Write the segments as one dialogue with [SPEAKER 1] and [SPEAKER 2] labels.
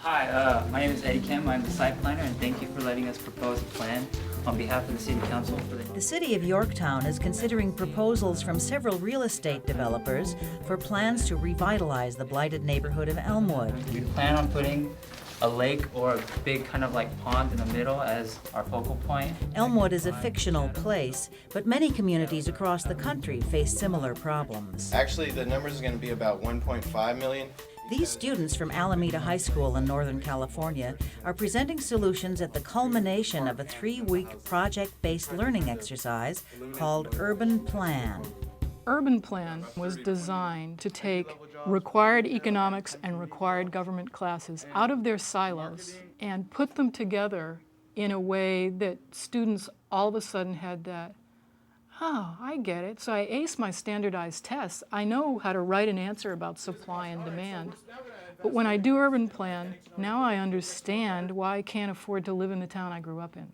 [SPEAKER 1] Hi, my name is Eddie Kim. I'm the site planner, and thank you for letting us propose a plan on behalf of the City Council for
[SPEAKER 2] The City of Yorktown is considering proposals from several real estate developers for plans to revitalize the blighted neighborhood of Elmwood.
[SPEAKER 1] We plan on putting a lake or a big kind of like pond in the middle as our focal point.
[SPEAKER 2] Elmwood is a fictional place, but many communities across the country face similar problems.
[SPEAKER 3] Actually, the numbers are going to be about 1.5 million.
[SPEAKER 2] These students from Alameda High School in Northern California are presenting solutions at the culmination of a 3-week project-based learning exercise called UrbanPlan.
[SPEAKER 4] UrbanPlan was designed to take required economics and required government classes out of their silos and put them together in a way that students all of a sudden had that, oh, I get it. So I ace my standardized tests. I know how to write an answer about supply and demand. But when I do UrbanPlan, now I understand why I can't afford to live in the town I grew up in.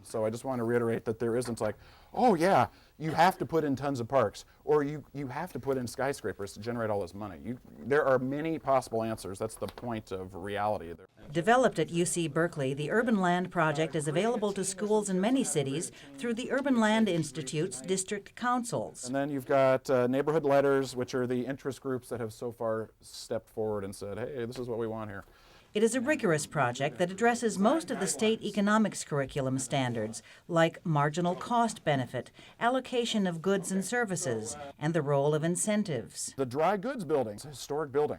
[SPEAKER 5] So I just want to reiterate that there isn't like, oh yeah, you have to put in tons of parks, or you have to put in skyscrapers to generate all this money. There are many possible answers. That's the point of reality.
[SPEAKER 2] Developed at UC Berkeley, the Urban Land Project is available to schools in many cities through the Urban Land Institute's district councils.
[SPEAKER 5] And then you've got neighborhood letters, which are the interest groups that have so far stepped forward and said, hey, this is what we want here.
[SPEAKER 2] It is a rigorous project that addresses most of the state economics curriculum standards, like marginal cost benefit, allocation of goods and services, and the role of incentives.
[SPEAKER 5] The dry goods building is a historic building,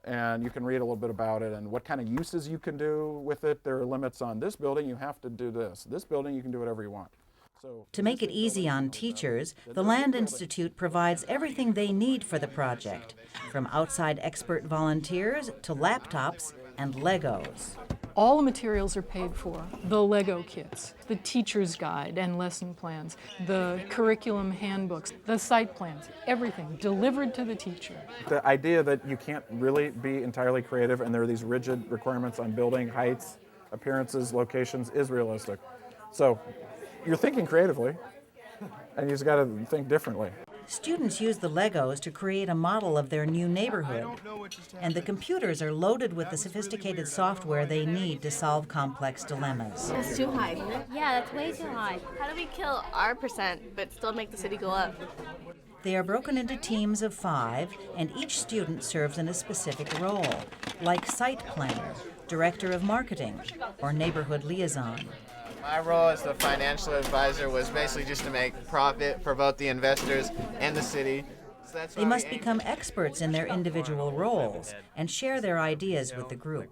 [SPEAKER 5] and you can read a little bit about it and what kind of uses you can do with it. There are limits on this building, you have to do this. This building, you can do whatever you want.
[SPEAKER 2] To make it easy on teachers, the Land Institute provides everything they need for the project, from outside expert volunteers to laptops and Legos.
[SPEAKER 4] All the materials are paid for. The Lego kits, the teacher's guide and lesson plans, the curriculum handbooks, the site plans, everything delivered to the teacher.
[SPEAKER 5] The idea that you can't really be entirely creative and there are these rigid requirements on building heights, appearances, locations is realistic. So you're thinking creatively, and you just got to think differently.
[SPEAKER 2] Students use the Legos to create a model of their new neighborhood, and the computers are loaded with the sophisticated software they need to solve complex dilemmas.
[SPEAKER 6] That's too high.
[SPEAKER 7] Yeah, that's way too high. How do we kill our percent but still make the city go up?
[SPEAKER 2] They are broken into teams of 5, and each student serves in a specific role, like site planner, director of marketing, or neighborhood liaison.
[SPEAKER 3] My role as the financial advisor was basically just to make profit for both the investors and the city. So
[SPEAKER 2] they must become experts in their individual roles and share their ideas with the group.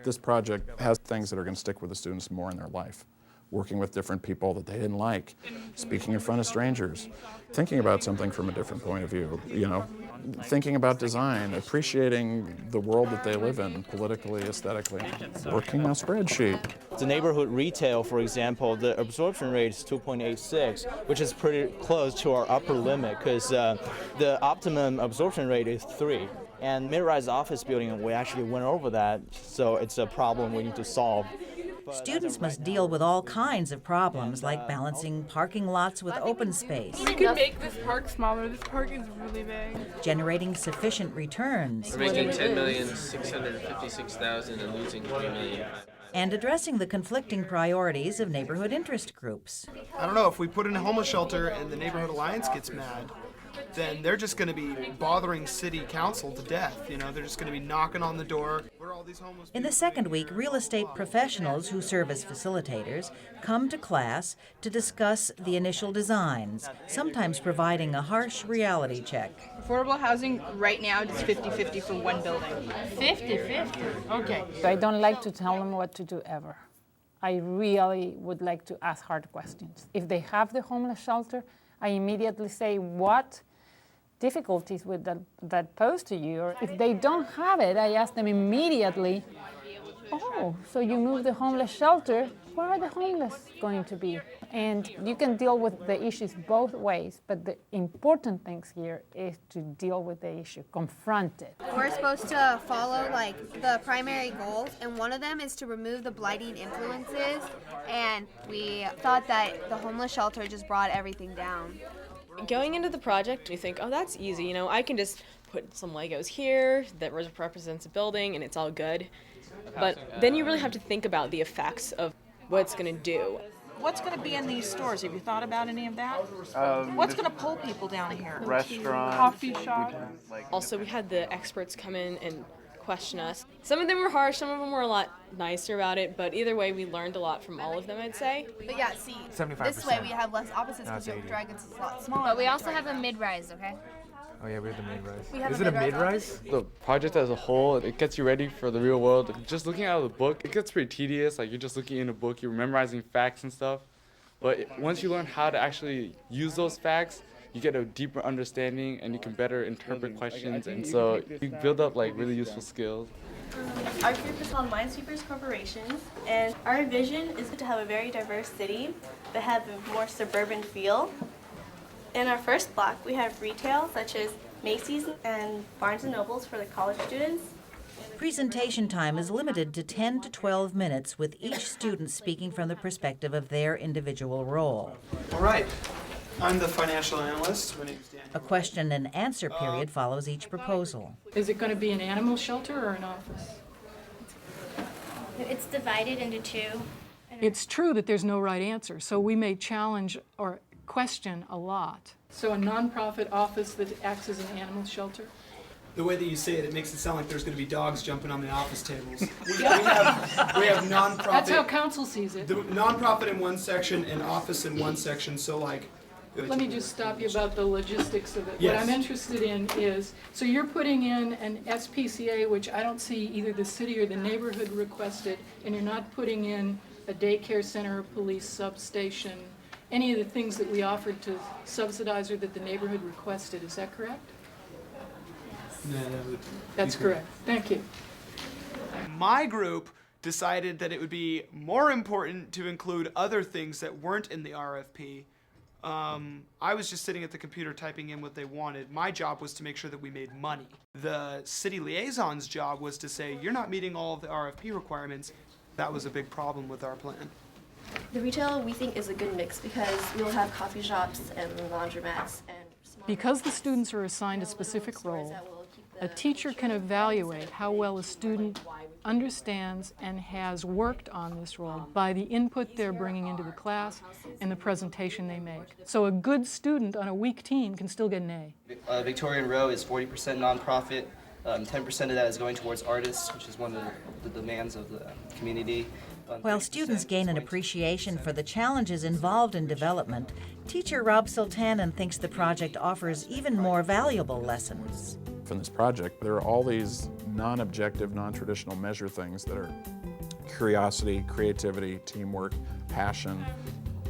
[SPEAKER 5] This project has things that are going to stick with the students more in their life. Working with different people that they didn't like, speaking in front of strangers, thinking about something from a different point of view, thinking about design, appreciating the world that they live in, politically, aesthetically, working on a spreadsheet.
[SPEAKER 8] The neighborhood retail, for example, the absorption rate is 2.86, which is pretty close to our upper limit because the optimum absorption rate is 3. And mid-rise office building, we actually went over that, so it's a problem we need to solve.
[SPEAKER 2] Students must deal with all kinds of problems, like balancing parking lots with open space.
[SPEAKER 6] We could make this park smaller. This park is really big.
[SPEAKER 2] Generating sufficient returns.
[SPEAKER 9] We're making $10,656,000 and losing $3 million.
[SPEAKER 2] And addressing the conflicting priorities of neighborhood interest groups.
[SPEAKER 10] I don't know, if we put in a homeless shelter and the Neighborhood Alliance gets mad, then they're just going to be bothering city council to death. They're just going to be knocking on the door.
[SPEAKER 2] In the second week, real estate professionals who serve as facilitators come to class to discuss the initial designs, sometimes providing a harsh reality check.
[SPEAKER 6] Affordable housing right now is 50-50 for one building. 50-50? Okay.
[SPEAKER 11] I don't like to tell them what to do ever. I really would like to ask hard questions. If they have the homeless shelter, I immediately say, what difficulties would that pose to you? Or if they don't have it, I ask them immediately, oh, so you moved the homeless shelter, where are the homeless going to be? And you can deal with the issues both ways, but the important things here is to deal with the issue, confront it.
[SPEAKER 7] We're supposed to follow the primary goals, and one of them is to remove the blighting influences, and we thought that the homeless shelter just brought everything down.
[SPEAKER 12] Going into the project, you think, oh, that's easy, I can just
[SPEAKER 9] put some Legos here that represents a building and it's all good. But then you really have to think about the effects of what it's going to do.
[SPEAKER 12] What's going to be in these stores? Have you thought about any of that? What's going to pull people down here?
[SPEAKER 3] Restaurant,
[SPEAKER 12] coffee shop.
[SPEAKER 9] Also, we had the experts come in and question us. Some of them were harsh, some of them were a lot nicer about it, but either way, we learned a lot from all of them, I'd say.
[SPEAKER 7] But yeah, see,
[SPEAKER 13] 75%.
[SPEAKER 7] this way we have less opposites because your dragons is a lot smaller.
[SPEAKER 14] But we also have a mid-rise, okay?
[SPEAKER 13] Oh yeah, we have the mid-rise.
[SPEAKER 7] We have
[SPEAKER 13] Is
[SPEAKER 7] a
[SPEAKER 13] it a
[SPEAKER 7] mid-rise
[SPEAKER 13] mid-rise?
[SPEAKER 15] The project as a whole, it gets you ready for the real world. Just looking out of the book, it gets pretty tedious. Like, you're just looking in a book, you're memorizing facts and stuff. But once you learn how to actually use those facts, you get a deeper understanding and you can better interpret questions, and so you build up like really useful skills.
[SPEAKER 16] Our group is called Minesweepers Corporations, and our vision is to have a very diverse city that has a more suburban feel. In our first block, we have retail such as Macy's and Barnes & Nobles for the college students.
[SPEAKER 2] Presentation time is limited to 10 to 12 minutes, with each student speaking from the perspective of their individual role.
[SPEAKER 10] All right. I'm the financial analyst. My name's Dan.
[SPEAKER 2] A question and answer period follows each proposal.
[SPEAKER 4] Is it going to be an animal shelter or an office?
[SPEAKER 14] It's divided into two.
[SPEAKER 4] It's true that there's no right answer, so we may challenge or question a lot. So a nonprofit office that acts as an animal shelter?
[SPEAKER 10] The way that you say it, it makes it sound like there's going to be dogs jumping on the office tables. We have nonprofit.
[SPEAKER 4] That's how council sees it.
[SPEAKER 10] The nonprofit in one section and office in one section. So like.
[SPEAKER 4] Let me just stop you about the logistics of it.
[SPEAKER 10] Yes.
[SPEAKER 4] What I'm interested in is, so you're putting in an SPCA, which I don't see either the city or the neighborhood requested, and you're not putting in a daycare center, a police substation, any of the things that we offered to subsidize or that the neighborhood requested. Is that correct?
[SPEAKER 10] No, that would
[SPEAKER 4] That's correct. Thank you.
[SPEAKER 10] My group decided that it would be more important to include other things that weren't in the RFP. I was just sitting at the computer typing in what they wanted. My job was to make sure that we made money. The city liaison's job was to say, you're not meeting all of the RFP requirements. That was a big problem with our plan.
[SPEAKER 16] The retail, we think, is a good mix because we'll have coffee shops and laundromats and
[SPEAKER 4] Because the students are assigned a specific role, a teacher can evaluate how well a student understands and has worked on this role by the input they're bringing into the class and the presentation they make. So a good student on a weak team can still get an A.
[SPEAKER 17] Victorian Row is 40% nonprofit. 10% of that is going towards artists, which is one of the demands of the community.
[SPEAKER 2] While students gain an appreciation for the challenges involved in development, teacher Rob Sultanen thinks the project offers even more valuable lessons.
[SPEAKER 5] From this project, there are all these non-objective, non-traditional measure things that are curiosity, creativity, teamwork, passion.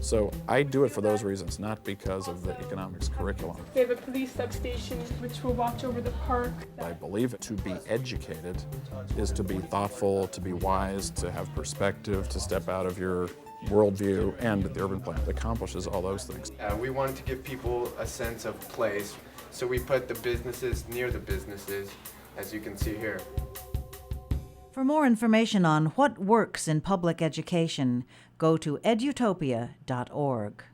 [SPEAKER 5] So I do it for those reasons, not because of the economics curriculum.
[SPEAKER 18] We have a police substation which will watch over the park.
[SPEAKER 5] I believe to be educated is to be thoughtful, to be wise, to have perspective, to step out of your worldview, and the urban plan accomplishes all those things.
[SPEAKER 3] We wanted to give people a sense of place, so we put the businesses near the businesses, as you can see here.
[SPEAKER 2] For more information on what works in public education, go to edutopia.org.